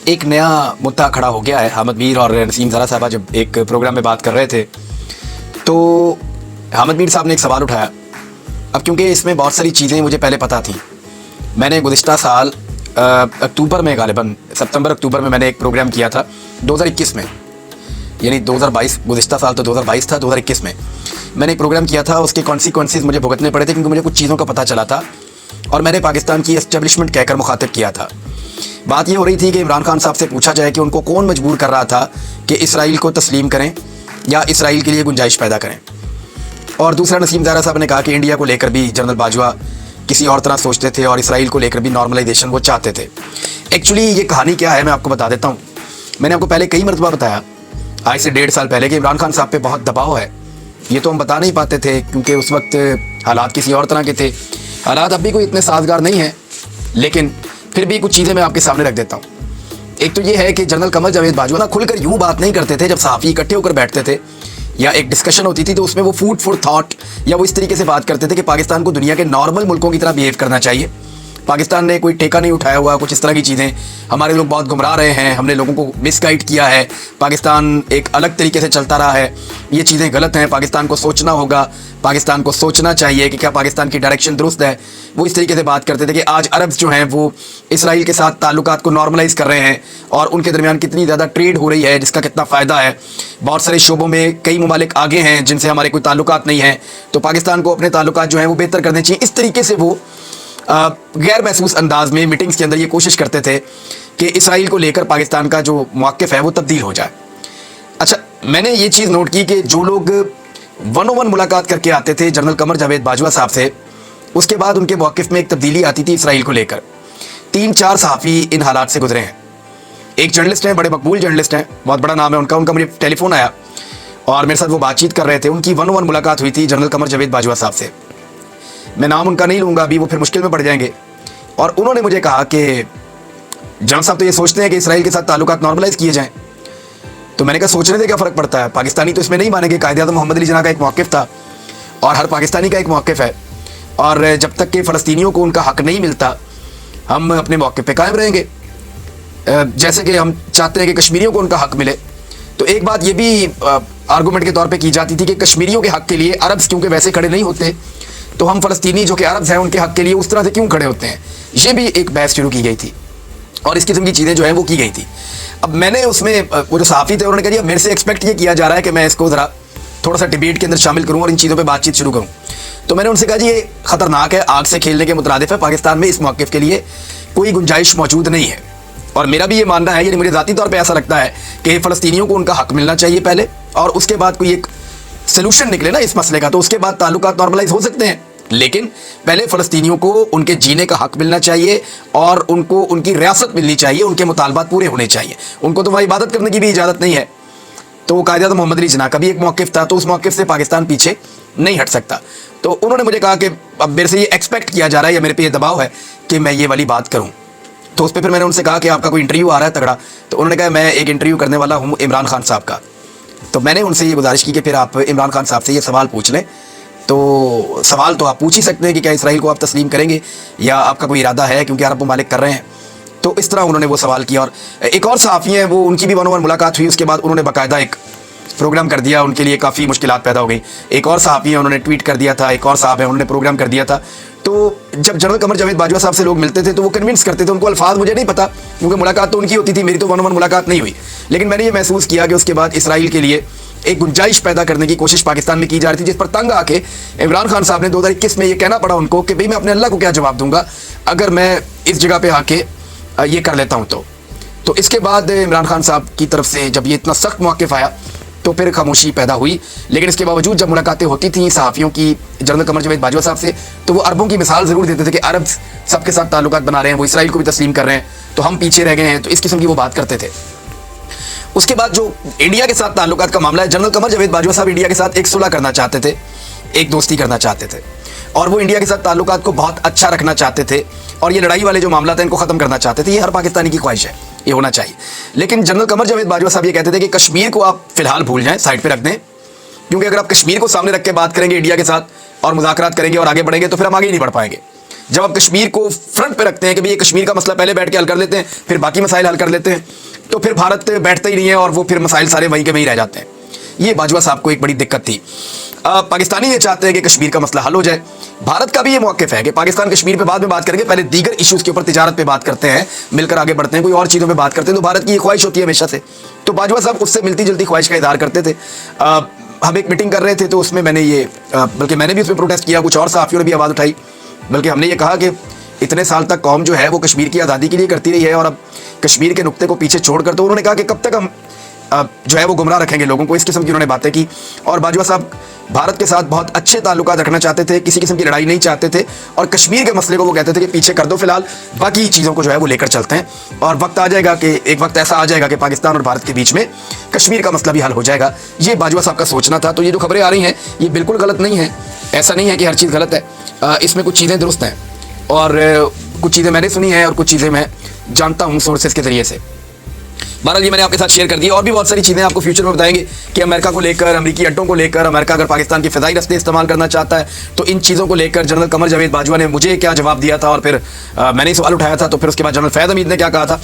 एक नया मुद्दा खड़ा हो गया है। हामिद मीर और नसीम ज़ारा साहबा जब एक प्रोग्राम में बात कर रहे थे तो हामिद मीर साहब ने एक सवाल उठाया। अब क्योंकि इसमें बहुत सारी चीज़ें मुझे पहले पता थी, मैंने गुज़िश्ता साल अक्टूबर में, गालिबन सितंबर अक्टूबर में मैंने एक प्रोग्राम किया था 2021 में, यानी 2022, गुज़िश्ता साल तो 2022 था, 2021 में मैंने एक प्रोग्राम किया था। उसके कॉन्सिक्वेंसेस मुझे भुगतने पड़े थे क्योंकि मुझे कुछ चीज़ों का पता चला था और मैंने पाकिस्तान की एस्टेब्लिशमेंट कहकर मुखातिब किया था। बात ये हो रही थी कि इमरान खान साहब से पूछा जाए कि उनको कौन मजबूर कर रहा था कि इसराइल को तस्लीम करें या इसराइल के लिए गुंजाइश पैदा करें। और दूसरा, नसीम ज़ारा साहब ने कहा कि इंडिया को लेकर भी जनरल बाजवा किसी और तरह सोचते थे और इसराइल को लेकर भी नॉर्मलाइजेशन वो चाहते थे। एक्चुअली ये कहानी क्या है मैं आपको बता देता हूँ। मैंने आपको पहले कई मरतबा बताया, आज से 1.5 साल पहले, कि इमरान खान साहब पे बहुत दबाव है। ये तो हम बता नहीं पाते थे क्योंकि उस वक्त हालात किसी और तरह के थे। हालात अब भी कोई इतने साजगार नहीं हैं, लेकिन फिर भी कुछ चीज़ें मैं आपके सामने रख देता हूँ। एक तो ये है कि जनरल कमर जावेद बाजवा ना खुलकर यूँ बात नहीं करते थे। जब सहाफ़ी इकट्ठे होकर बैठते थे या एक डिस्कशन होती थी तो उसमें वो फूड फॉर थॉट या वो इस तरीके से बात करते थे कि पाकिस्तान को दुनिया के नॉर्मल मुल्कों की तरह बिहेव करना चाहिए, पाकिस्तान ने कोई ठेका नहीं उठाया हुआ, कुछ इस तरह की चीज़ें, हमारे लोग बहुत गुमराह रहे हैं, हमने लोगों को मिसगाइड किया है, पाकिस्तान एक अलग तरीके से चलता रहा है, ये चीज़ें गलत हैं, पाकिस्तान को सोचना होगा, पाकिस्तान को सोचना चाहिए कि क्या पाकिस्तान की डायरेक्शन दुरुस्त है। वो इस तरीके से बात करते थे कि आज अरब्स जो हैं वो इसराइल के साथ ताल्लुकात को नॉर्मलाइज़ कर रहे हैं और उनके दरमियान कितनी ज़्यादा ट्रेड हो रही है जिसका कितना फ़ायदा है। बहुत सारे शोबों में कई ममालिक आगे हैं जिनसे हमारे कोई ताल्लुकात नहीं हैं, तो पाकिस्तान को अपने ताल्लुकात जो हैं वो बेहतर करने चाहिए। इस तरीके से वो गैर महसूस अंदाज में मीटिंग्स के अंदर ये कोशिश करते थे कि इसराइल को लेकर पाकिस्तान का जो मौक़िफ़ है वो तब्दील हो जाए। अच्छा, मैंने ये चीज़ नोट की कि जो लोग 1-on-1 मुलाकात करके आते थे जनरल कमर जावेद बाजवा साहब से, उसके बाद उनके मौक़िफ़ में एक तब्दीली आती थी इसराइल को लेकर। 3-4 सहाफ़ी इन हालात से गुजरे हैं। एक जर्नलिस्ट हैं, बड़े मकबूल जर्नलिस्ट हैं, बहुत बड़ा नाम है उनका मुझे टेलीफोन आया और मेरे साथ वो बातचीत कर रहे थे। उनकी 1-on-1 मुलाकात हुई थी जनरल कमर जावेद बाजवा साहब से। मैं नाम उनका नहीं लूँगा अभी, वो फिर मुश्किल में पड़ जाएंगे। और उन्होंने मुझे कहा कि जनरल साहब तो ये सोचते हैं कि इसराइल के साथ ताल्लुकात नॉर्मलाइज़ किए जाएँ। तो मैंने कहा सोचने से क्या फ़र्क पड़ता है, पाकिस्तानी तो इसमें नहीं मानेंगे। कायदे-ए-आज़म मोहम्मद अली जिन्ना का एक मौक़िफ़ था और हर पाकिस्तानी का एक मौक़िफ़ है, और जब तक कि फ़लस्तीनियों को उनका हक़ नहीं मिलता हम अपने मौक़िफ़ पे कायम रहेंगे। जैसे कि हम चाहते हैं कि कश्मीरियों को उनका हक़ मिले। तो एक बात ये भी आर्गूमेंट के तौर पे की जाती थी कि कश्मीरियों के हक़ के लिए अरब्स क्योंकि वैसे खड़े नहीं होते, तो हम फ़लस्तीनी जो कि अरब्स हैं उनके हक़ के लिए उस तरह से क्यों खड़े होते हैं। ये भी एक बहस शुरू की गई थी और इस किस्म की चीज़ें जो हैं वो की गई थी। अब मैंने उसमें, वो जो सहाफ़ी थे उन्होंने कहा मेरे से एक्सपेक्ट ये किया जा रहा है कि मैं इसको ज़रा थोड़ा सा डिबेट के अंदर शामिल करूँ और इन चीज़ों पे बातचीत शुरू करूँ। तो मैंने उनसे कहा जी ये ख़तरनाक है, आग से खेलने के मुतरादिफ है, पाकिस्तान में इस मौक़िफ़ के लिए कोई गुंजाइश मौजूद नहीं है। और मेरा भी ये मानना है, यानी मुझे ज़ाती तौर पर ऐसा लगता है कि फ़लस्तीनियों को उनका हक़ मिलना चाहिए पहले, और उसके बाद कोई एक सलूशन निकले ना इस मसले का, तो उसके बाद ताल्लुकात नॉर्मलाइज़ हो सकते हैं। लेकिन पहले फ़लस्तीनियों को उनके जीने का हक़ मिलना चाहिए और उनको उनकी रियासत मिलनी चाहिए, उनके मुतालबात पूरे होने चाहिए। उनको तो वहाँ इबादत करने की भी इजाज़त नहीं है। तो कायदे-ए-आज़म मोहम्मद अली जिन्ना का भी एक मौक़िफ़ था, तो उस मौक़िफ़ से पाकिस्तान पीछे नहीं हट सकता। तो उन्होंने मुझे कहा कि अब मेरे से ये एक्सपेक्ट किया जा रहा है या मेरे पे ये दबाव है कि मैं ये वाली बात करूँ। तो उस पर फिर मैंने उनसे कहा कि आपका कोई इंटरव्यू आ रहा है तगड़ा। तो उन्होंने कहा मैं एक इंटरव्यू करने वाला हूँ इमरान खान साहब का। तो मैंने उनसे ये गुजारिश की कि फिर आप इमरान खान साहब से ये सवाल पूछ लें। तो सवाल तो आप पूछ ही सकते हैं कि क्या इसराइल को आप तस्लीम करेंगे या आपका कोई इरादा है, क्योंकि अरब ममालिक कर रहे हैं। तो इस तरह उन्होंने वो सवाल किया। और एक और सहाफ़ी हैं, वो उनकी भी 1-on-1 मुलाकात हुई, उसके बाद उन्होंने बाकायदा एक प्रोग्राम कर दिया, उनके लिए काफ़ी मुश्किलात पैदा हो गई। एक और सहाफ़ी हैं, उन्होंने ट्वीट कर दिया था, एक और साहब हैं उन्होंने प्रोग्राम कर दिया था। तो जब जनरल कमर जावेद बाजवा साहब से लोग मिलते थे तो वो कन्विंस करते थे, उनको अल्फाज मुझे नहीं पता क्योंकि मुलाकात तो उनकी होती थी, मेरी तो 1-on-1 मुलाकात नहीं हुई। लेकिन मैंने ये महसूस किया कि उसके बाद इसराइल के लिए एक गुंजाइश पैदा करने की कोशिश पाकिस्तान में की जा रही थी, जिस पर तंग आके इमरान खान साहब ने 2021 में ये कहना पड़ा उनको कि भाई मैं अपने अल्लाह को क्या जवाब दूंगा अगर मैं इस जगह पे आके ये कर लेता हूँ। तो इसके बाद इमरान खान साहब की तरफ से जब ये इतना सख्त मौक़िफ़ आया तो फिर खामोशी पैदा हुई। लेकिन इसके बावजूद जब मुलाकातें होती थी सहाफ़ियों की जनरल कमर जावेद बाजवा साहब से, तो वो अरबों की मिसाल ज़रूर देते थे कि अरब सबके साथ ताल्लुकात बना रहे हैं, वो इसराइल को भी तस्लीम कर रहे हैं, तो हम पीछे रह गए हैं। तो इस किस्म की वो बात करते थे। उसके बाद जो इंडिया के साथ ताल्लुकात का मामला है, जनरल कमर जावेद बाजवा साहब इंडिया के साथ एक सुलह करना चाहते थे, एक दोस्ती करना चाहते थे, और वो इंडिया के साथ ताल्लुकात को बहुत अच्छा रखना चाहते थे, और ये लड़ाई वाले जो मामला थे इनको ख़त्म करना चाहते थे। ये हर पाकिस्तानी की ख्वाहिश है, ये होना चाहिए। लेकिन जनरल कमर जावेद बाजवा साहब ये कहते थे कि कश्मीर को आप फ़िलहाल भूल जाएँ, साइड पर रख दें, क्योंकि अगर आप कश्मीर को सामने रख के बात करेंगे इंडिया के साथ और मुज़ाकरात करेंगे और आगे बढ़ेंगे तो फिर हम आगे ही नहीं बढ़ पाएंगे। जब आप कश्मीर को फ्रंट पे रखते हैं कि भाई ये कश्मीर का मसला पहले बैठ के हल कर लेते हैं, फिर बाकी मसाइल हल कर लेते हैं, तो फिर भारत बैठता ही नहीं है और वो फिर मसाइल सारे वहीं के वहीं रह जाते हैं। ये बाजवा साहब को एक बड़ी दिक्कत थी। पाकिस्तानी ये चाहते हैं कि कश्मीर का मसला हल हो जाए। भारत का भी ये मौक़िफ़ है कि पाकिस्तान कश्मीर पे बाद में बात करेंगे, पहले दीगर इश्यूज़ के ऊपर, तिजारत पे बात करते हैं, मिलकर आगे बढ़ते हैं, कोई और चीज़ों पे बात करते हैं। तो भारत की ये ख्वाहिश होती है हमेशा से। तो बाजवा साहब उससे मिलती जुलती ख्वाहिश का इज़हार करते थे। हम एक मीटिंग कर रहे थे तो उसमें मैंने ये बल्कि मैंने भी उसमें प्रोटेस्ट किया, कुछ और सहाफ़ियों ने भी आवाज़ उठाई, बल्कि हमने ये कहा कि इतने साल तक कौम जो है वो कश्मीर की आज़ादी के लिए करती रही है और अब कश्मीर के नुक्ते को पीछे छोड़कर, तो उन्होंने कहा कि कब तक हम जो है वो गुमराह रखेंगे लोगों को। इस किस्म की उन्होंने बातें की। और बाजवा साहब भारत के साथ बहुत अच्छे ताल्लुकात रखना चाहते थे, किसी किस्म की लड़ाई नहीं चाहते थे, और कश्मीर के मसले को वो कहते थे कि पीछे कर दो फिलहाल, बाकी चीज़ों को जो है वो लेकर चलते हैं, और वक्त आ जाएगा कि एक वक्त ऐसा आ जाएगा कि पाकिस्तान और भारत के बीच में कश्मीर का मसला भी हल हो जाएगा। ये बाजवा साहब का सोचना था। तो ये जो खबरें आ रही हैं ये बिल्कुल गलत नहीं है। ऐसा नहीं है कि हर चीज़ गलत है, इसमें कुछ चीज़ें दुरुस्त हैं और कुछ चीज़ें मैंने सुनी हैं और कुछ चीज़ें मैं जानता हूँ सोर्सेज के ज़रिए से। बहरहाल ये मैंने आपके साथ शेयर कर दी। और भी बहुत सारी चीज़ें आपको फ्यूचर में बताएंगे कि अमेरिका को लेकर, अमेरिकी अड्डों को लेकर, अमेरिका अगर पाकिस्तान के फ़िज़ाई रस्ते इस्तेमाल करना चाहता है तो इन चीज़ों को लेकर जनरल कमर जावेद बाजवा ने मुझे क्या जवाब दिया था और फिर मैंने सवाल उठाया था, तो फिर उसके बाद जनरल फैज़ हमीद ने क्या कहा था।